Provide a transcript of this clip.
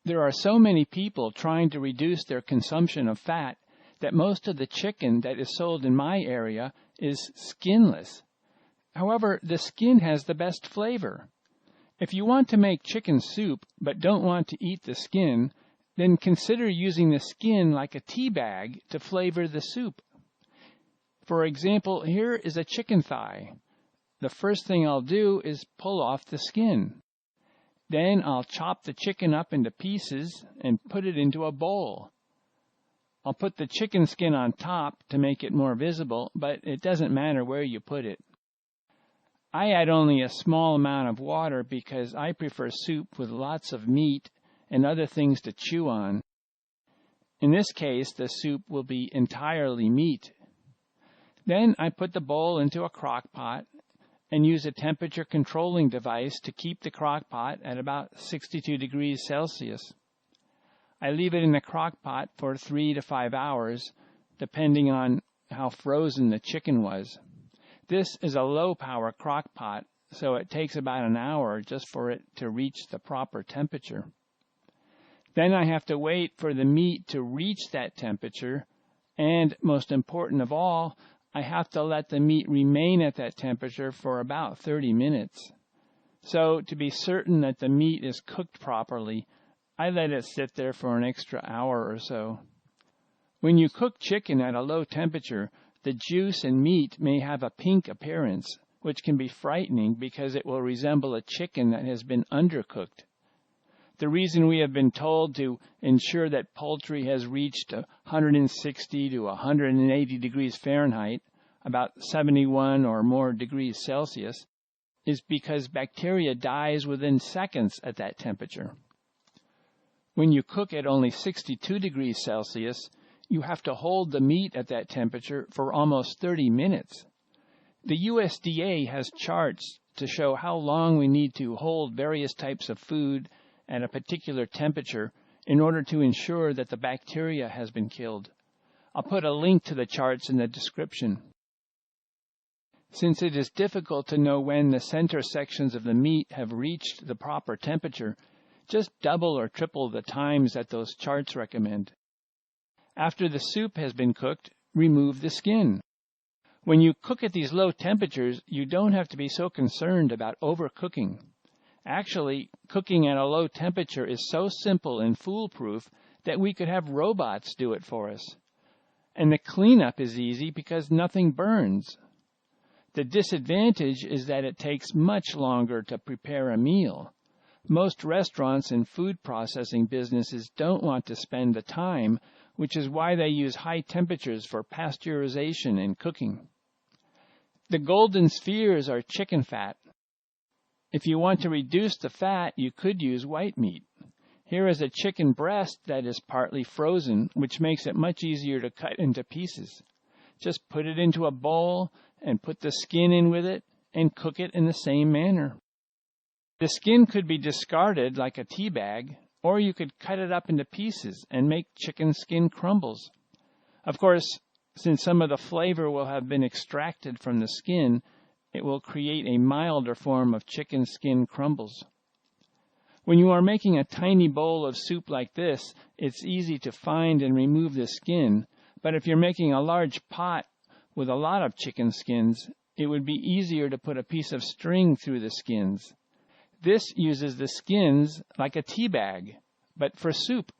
There are so many people trying to reduce their consumption of fat that most of the chicken that is sold in my area is skinless. However, the skin has the best flavor. If you want to make chicken soup but don't want to eat the skin, then consider using the skin like a tea bag to flavor the soup. For example, here is a chicken thigh. The first thing I'll do is pull off the skin. Then I'll chop the chicken up into pieces and put it into a bowl. I'll put the chicken skin on top to make it more visible, but it doesn't matter where you put it. I add only a small amount of water because I prefer soup with lots of meat and other things to chew on. In this case, the soup will be entirely meat. Then I put the bowl into a crock pot and use a temperature controlling device to keep the crock pot at about 62 degrees Celsius. I leave it in the crock pot for 3 to 5 hours, depending on how frozen the chicken was. This is a low-power crock pot, so it takes about an hour just for it to reach the proper temperature. Then I have to wait for the meat to reach that temperature, and most important of all, I have to let the meat remain at that temperature for about 30 minutes. So, to be certain that the meat is cooked properly, I let it sit there for an extra hour or so. When you cook chicken at a low temperature, the juice and meat may have a pink appearance, which can be frightening because it will resemble a chicken that has been undercooked. The reason we have been told to ensure that poultry has reached 160 to 180 degrees Fahrenheit, about 71 or more degrees Celsius, is because bacteria dies within seconds at that temperature. When you cook at only 62 degrees Celsius, you have to hold the meat at that temperature for almost 30 minutes. The USDA has charts to show how long we need to hold various types of food at a particular temperature in order to ensure that the bacteria has been killed. I'll put a link to the charts in the description. Since it is difficult to know when the center sections of the meat have reached the proper temperature, just double or triple the times that those charts recommend. After the soup has been cooked, remove the skin. When you cook at these low temperatures, you don't have to be so concerned about overcooking. Actually, cooking at a low temperature is so simple and foolproof that we could have robots do it for us. And the cleanup is easy because nothing burns. The disadvantage is that it takes much longer to prepare a meal. Most restaurants and food processing businesses don't want to spend the time, which is why they use high temperatures for pasteurization and cooking. The golden spheres are chicken fat. If you want to reduce the fat, you could use white meat. Here is a chicken breast that is partly frozen, which makes it much easier to cut into pieces. Just put it into a bowl and put the skin in with it and cook it in the same manner. The skin could be discarded like a tea bag, or you could cut it up into pieces and make chicken skin crumbles. Of course, since some of the flavor will have been extracted from the skin, it will create a milder form of chicken skin crumbles. When you are making a tiny bowl of soup like this, it's easy to find and remove the skin, but if you're making a large pot with a lot of chicken skins, it would be easier to put a piece of string through the skins. This uses the skins like a tea bag, but for soup.